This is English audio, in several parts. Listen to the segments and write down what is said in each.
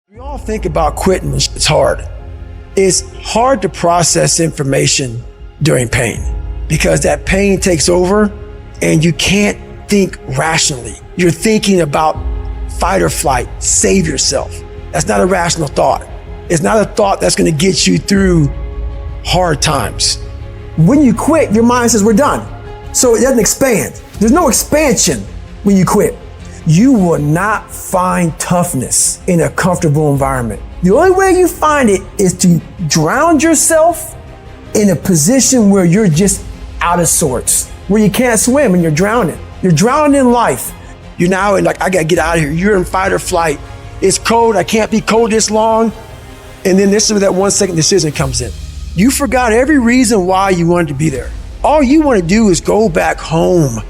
We all think about quitting when it's hard. It's hard to process information during pain because that pain takes over and you can't think rationally. You're thinking about fight or flight, save yourself. That's not a rational thought. It's not a thought that's going to get you through hard times. When you quit, your mind says we're done. So it doesn't expand. There's no expansion when you quit. You will not find toughness in a comfortable environment. The only way you find it is to drown yourself in a position where you're just out of sorts, where you can't swim and you're drowning. You're drowning in life. You're now in like, I gotta get out of here. You're in fight or flight. It's cold, I can't be cold this long. And then this is where that 1 second decision comes in. You forgot every reason why you wanted to be there. All you want to do is go back home.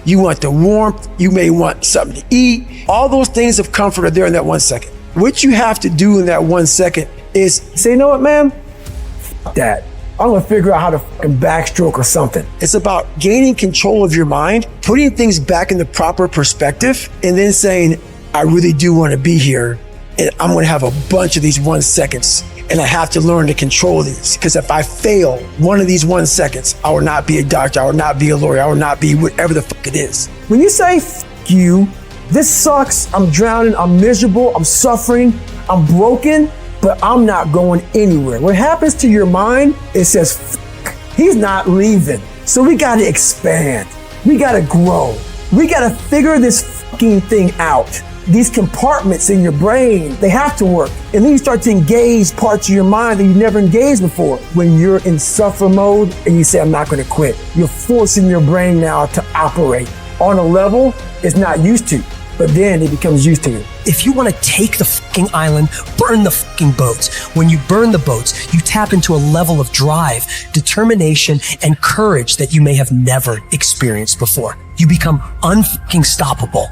You want the warmth, you may want something to eat. All those things of comfort are there in that 1 second. What you have to do in that 1 second is say, you know what, man? F that. I'm gonna figure out how to fucking backstroke or something. It's about gaining control of your mind, putting things back in the proper perspective, and then saying, I really do want to be here, and I'm gonna have a bunch of these 1 seconds, and I have to learn to control these, because if I fail one of these 1 seconds, I will not be a doctor, I will not be a lawyer, I will not be whatever the fuck it is. When you say, f you, this sucks, I'm drowning, I'm miserable, I'm suffering, I'm broken, but I'm not going anywhere. What happens to your mind, it says, f he's not leaving. So we gotta expand, we gotta grow, we gotta figure this fucking thing out. These compartments in your brain, they have to work. And then you start to engage parts of your mind that you never engaged before. When you're in suffer mode and you say, I'm not gonna quit, you're forcing your brain now to operate on a level it's not used to, but then it becomes used to it. If you want to take the fucking island, burn the fucking boats. When you burn the boats, you tap into a level of drive, determination, and courage that you may have never experienced before. You become unfucking stoppable.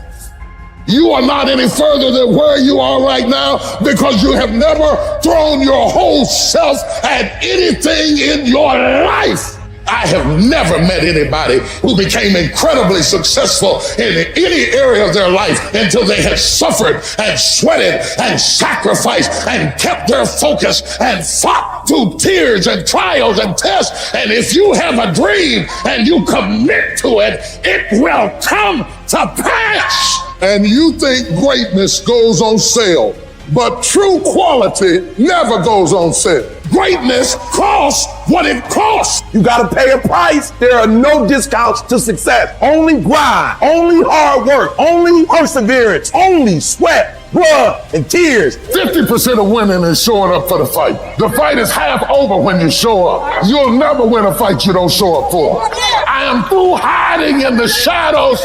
You are not any further than where you are right now because you have never thrown your whole self at anything in your life. I have never met anybody who became incredibly successful in any area of their life until they had suffered and sweated and sacrificed and kept their focus and fought through tears and trials and tests. And if you have a dream and you commit to it, it will come to pass. And you think greatness goes on sale, but true quality never goes on sale. Greatness costs what it costs. You gotta pay a price. There are no discounts to success. Only grind, only hard work, only perseverance, only sweat, blood, and tears. 50% of winning is showing up for the fight. The fight is half over when you show up. You'll never win a fight you don't show up for. I am through hiding in the shadows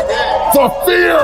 for fear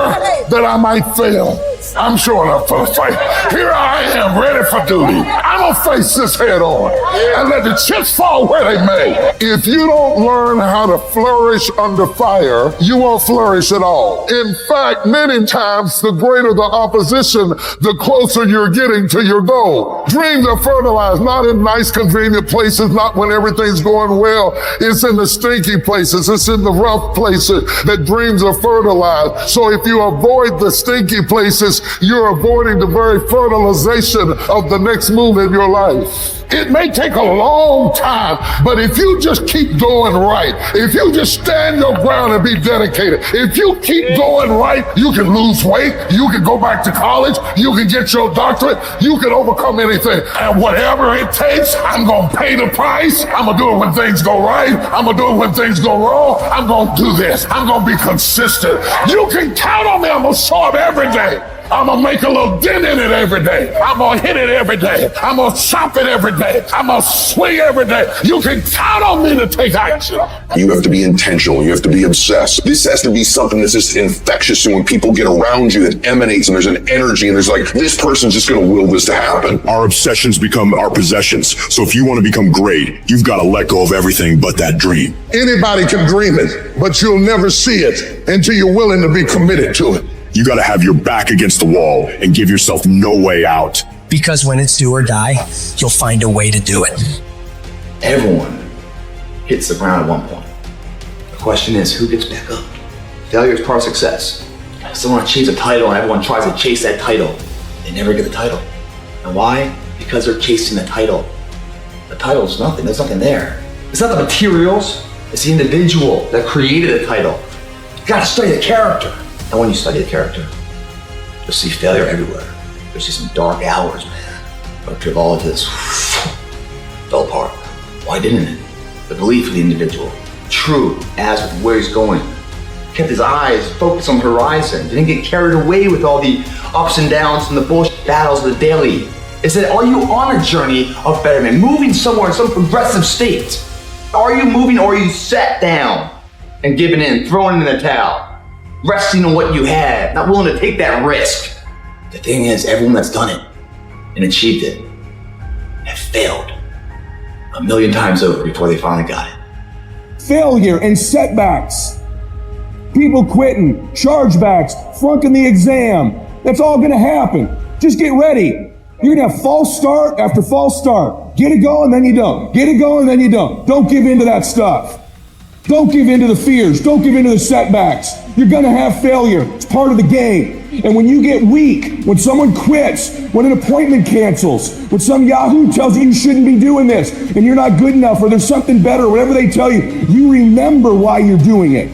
that I might fail. I'm showing up for the fight. Here I am, ready for duty. I'm gonna face this head on and let the chips fall where they may. If you don't learn how to flourish under fire, you won't flourish at all. In fact, many times, the greater the opposition, the closer you're getting to your goal. Dreams are fertilized, not in nice, convenient places, not when everything's going well. It's in the stinky places. It's in the rough places that dreams are fertilized. So if you avoid the stinky places, you're avoiding the very fertilization of the next move in your life. It may take a long time, but if you just keep going right, if you just stand your ground and be dedicated, if you keep going right, you can lose weight, you can go back to college, you can get your doctorate, you can overcome anything. And whatever it takes, I'm gonna pay the price. I'm gonna do it when things go right. I'm gonna do it when things go wrong. I'm gonna do this. I'm gonna be consistent. You can count on me. I'm gonna show up every day. I'm gonna make a little dent in it every day. I'm gonna hit it every day. I'm gonna chop it every day. I'm gonna swing every day. You can count on me to take action. You have to be intentional. You have to be obsessed. This has to be something that's just infectious. So when people get around you, it emanates and there's an energy and there's like, this person's just gonna will this to happen. Our obsessions become our possessions. So if you want to become great, you've got to let go of everything but that dream. Anybody can dream it, but you'll never see it until you're willing to be committed to it. You got to have your back against the wall and give yourself no way out. Because when it's do or die, you'll find a way to do it. Everyone hits the ground at one point. The question is, who gets back up? Failure is part of success. Someone achieves a title and everyone tries to chase that title. They never get the title. And why? Because they're chasing the title. The title's nothing, there's nothing there. It's not the materials, it's the individual that created the title. You gotta study the character. And when you study the character, you'll see failure everywhere. You'll see some dark hours, man. But all of this fell apart. Why didn't it? The belief of the individual, true as with where he's going, kept his eyes focused on the horizon, didn't get carried away with all the ups and downs and the bullshit battles of the daily. It said, are you on a journey of betterment, moving somewhere in some progressive state? Are you moving, or are you sat down and giving in, throwing in the towel, resting on what you have, not willing to take that risk? The thing is, everyone that's done it and achieved it have failed a million times over before they finally got it. Failure and setbacks. People quitting, chargebacks, flunking the exam. That's all gonna happen. Just get ready. You're gonna have false start after false start. Get it going, then you don't. Get it going, then you don't. Don't give in to that stuff. Don't give in to the fears. Don't give in to the setbacks. You're gonna have failure. It's part of the game. And when you get weak, when someone quits, when an appointment cancels, when some Yahoo tells you you shouldn't be doing this, and you're not good enough, or there's something better, whatever they tell you, you remember why you're doing it.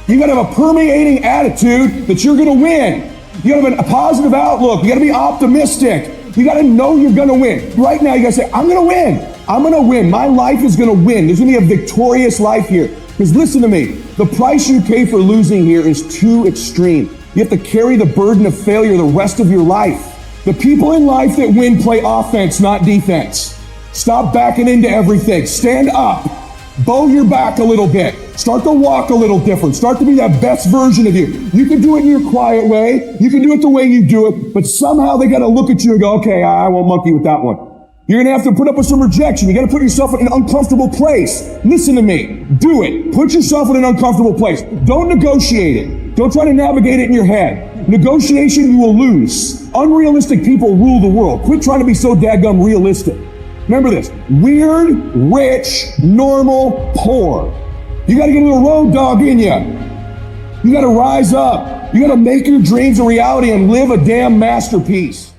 You gotta have a permeating attitude that you're gonna win. You gotta have a positive outlook. You gotta be optimistic. You gotta know you're gonna win. Right now, you gotta say, I'm gonna win. I'm gonna win. My life is gonna win. There's gonna be a victorious life here. Because listen to me, the price you pay for losing here is too extreme. You have to carry the burden of failure the rest of your life. The people in life that win play offense, not defense. Stop backing into everything. Stand up. Bow your back a little bit. Start to walk a little different. Start to be that best version of you. You can do it in your quiet way. You can do it the way you do it. But somehow they got to look at you and go, okay, I won't monkey with that one. You're going to have to put up with some rejection. You got to put yourself in an uncomfortable place. Listen to me. Do it. Put yourself in an uncomfortable place. Don't negotiate it. Don't try to navigate it in your head. Negotiation, you will lose. Unrealistic people rule the world. Quit trying to be so daggum realistic. Remember this. Weird, rich, normal, poor. You got to get a little road dog in you. You got to rise up. You got to make your dreams a reality and live a damn masterpiece.